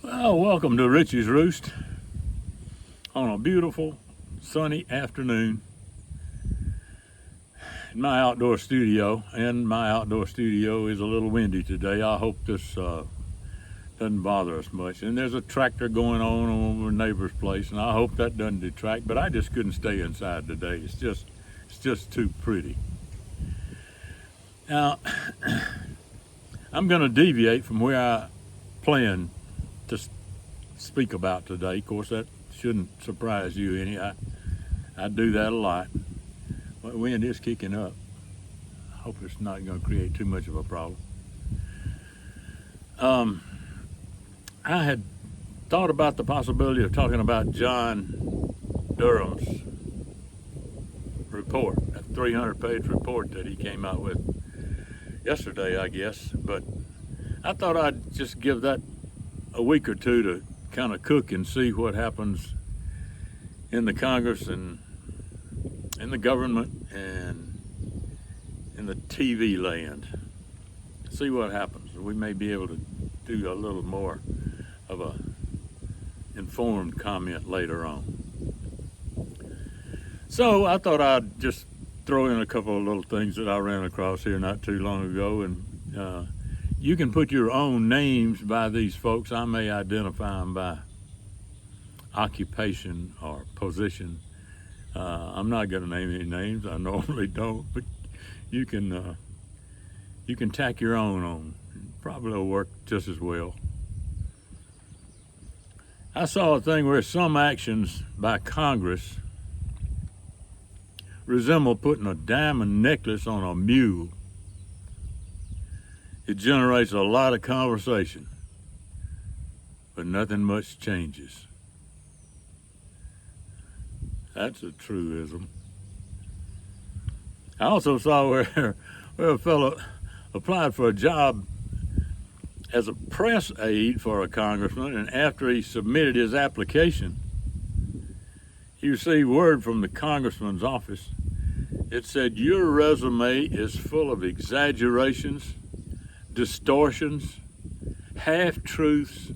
Well, welcome to Richie's Roost on a beautiful sunny afternoon in my outdoor studio. And my outdoor studio is a little windy today. I hope this doesn't bother us much. And there's a tractor going on over a neighbor's place, and I hope that doesn't detract. But I just couldn't stay inside today. It's just too pretty. Now, I'm going to deviate from where I planned to speak about today. Of course, that shouldn't surprise you any. I do that a lot. But the wind is kicking up. I hope it's not going to create too much of a problem. I had thought about the possibility of talking about John Durham's report, that 300-page report that he came out with yesterday, I guess. But I thought I'd just give that a week or two to kind of cook and see what happens in the Congress and in the government and in the TV land. See what happens. We may be able to do a little more of a informed comment later on. So I thought I'd just throw in a couple of little things that I ran across here not too long ago, and you can put your own names by these folks. I may identify them by occupation or position. I'm not going to name any names. I normally don't, but you can tack your own on. Probably will work just as well. I saw a thing where some actions by Congress resemble putting a diamond necklace on a mule. It generates a lot of conversation, but nothing much changes. That's a truism. I also saw where a fellow applied for a job as a press aide for a congressman, and after he submitted his application, he received word from the congressman's office. It said, "Your resume is full of exaggerations, distortions, half-truths,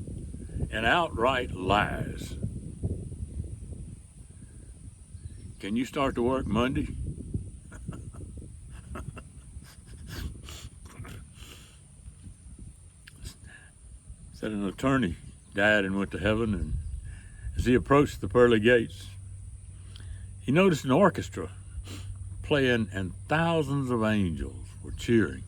and outright lies. Can you start to work Monday?" Said an attorney died and went to heaven, and as he approached the pearly gates, he noticed an orchestra playing and thousands of angels were cheering.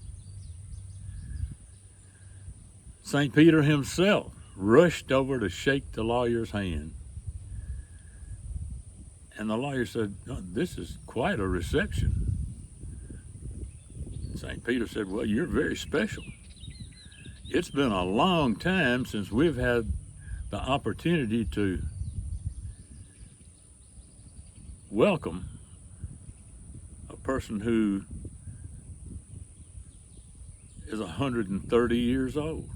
St. Peter himself rushed over to shake the lawyer's hand. And the lawyer said, "Oh, this is quite a reception." St. Peter said, "Well, you're very special. It's been a long time since we've had the opportunity to welcome a person who is 130 years old."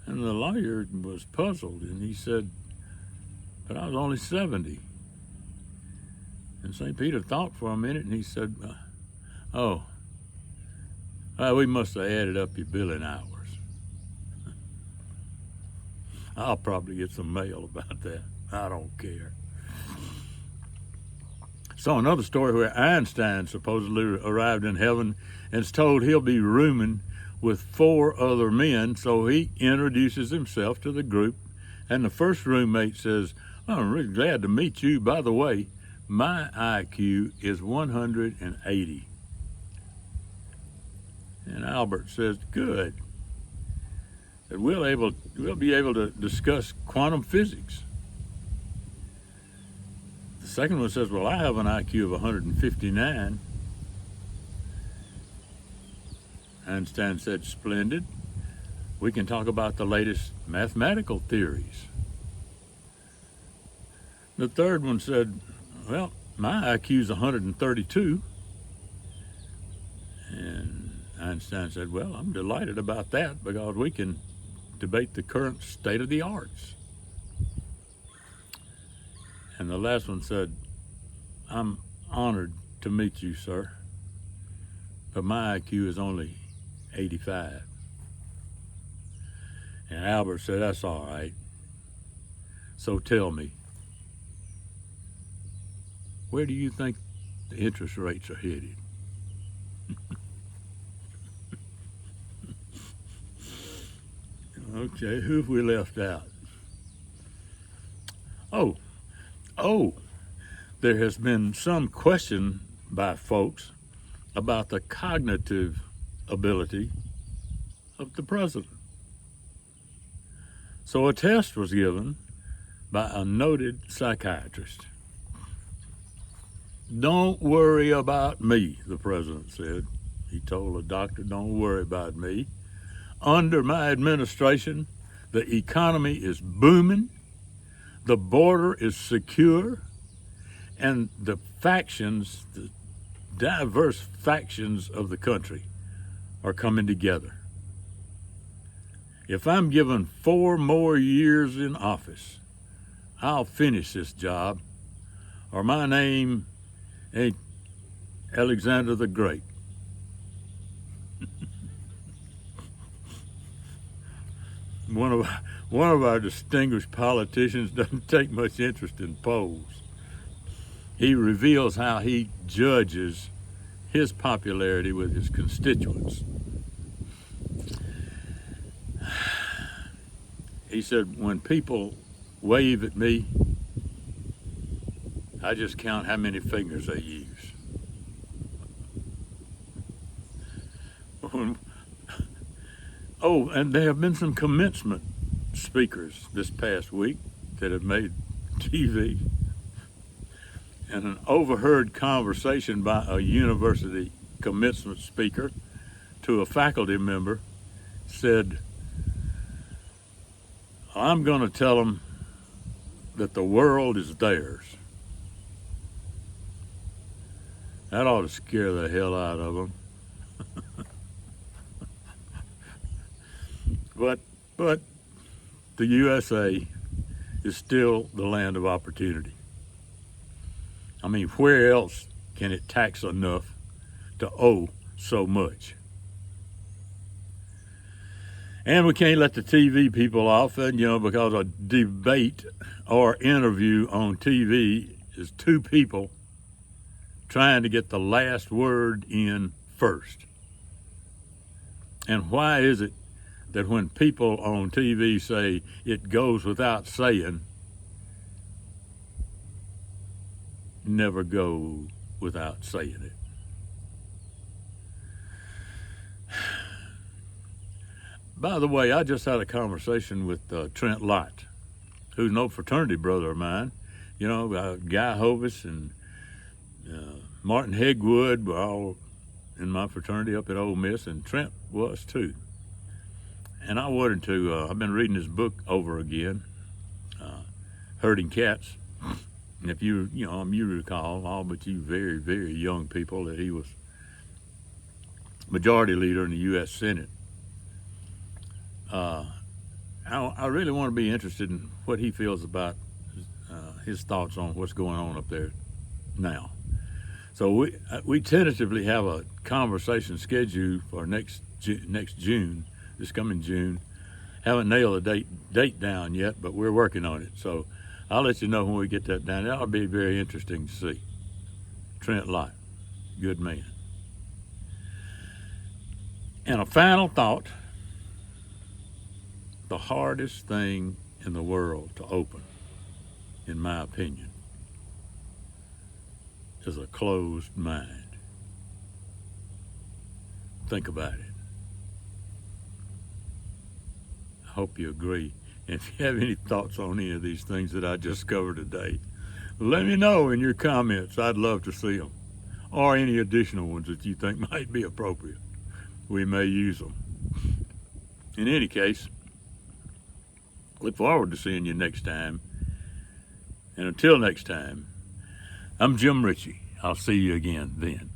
And the lawyer was puzzled, and he said, "But I was only 70. And St. Peter thought for a minute, and he said, we must have added up your billing hours." I'll probably get some mail about that. I don't care. Saw another story where Einstein supposedly arrived in heaven and is told he'll be rooming with 4 other men, so he introduces himself to the group, and the first roommate says, "I'm really glad to meet you. By the way, my IQ is 180. And Albert says, "Good. That we'll be able to discuss quantum physics." The second one says, "Well, I have an IQ of 159. Einstein said, "Splendid. We can talk about the latest mathematical theories." The third one said, "Well, my IQ is 132. And Einstein said, "Well, I'm delighted about that because we can debate the current state of the arts." And the last one said, "I'm honored to meet you, sir, but my IQ is only 85. And Albert said, that's all right. So tell me, where do you think the interest rates are headed? Okay, who have we left out? Oh, there has been some question by folks about the cognitive ability of the president. So a test was given by a noted psychiatrist. Don't worry about me, the president said. He told the doctor, don't worry about me. Under my administration, the economy is booming, the border is secure, and the factions, the diverse factions of the country are coming together. If I'm given 4 more years in office, I'll finish this job, or my name ain't Alexander the Great. One of our distinguished politicians doesn't take much interest in polls. He reveals how he judges his popularity with his constituents. He said, when people wave at me, I just count how many fingers they use. Oh, and there have been some commencement speakers this past week that have made TV. And an overheard conversation by a university commencement speaker to a faculty member said, I'm going to tell them that the world is theirs. That ought to scare the hell out of them. But the USA is still the land of opportunity. I mean, where else can it tax enough to owe so much? And we can't let the TV people off, and because a debate or interview on TV is 2 people trying to get the last word in first. And why is it that when people on TV say it goes without saying, never go without saying it? By the way, I just had a conversation with Trent Lott, who's no fraternity brother of mine. Guy Hovis and Martin Hegwood were all in my fraternity up at Ole Miss, and Trent was too. And I wanted to, I've been reading his book over again, Herding Cats. And if you recall, all but you very, very young people, that he was majority leader in the U.S. Senate. I really want to be interested in what he feels about his thoughts on what's going on up there now. So we tentatively have a conversation scheduled for next June, this coming June. Haven't nailed a date down yet, but we're working on it. So I'll let you know when we get that down. That'll be very interesting to see. Trent Lott, good man. And a final thought: the hardest thing in the world to open, in my opinion, is a closed mind. Think about it. I hope you agree. And if you have any thoughts on any of these things that I just covered today, let me know in your comments. I'd love to see them. Or any additional ones that you think might be appropriate. We may use them. In any case, look forward to seeing you next time. And until next time, I'm Jim Ritchie. I'll see you again then.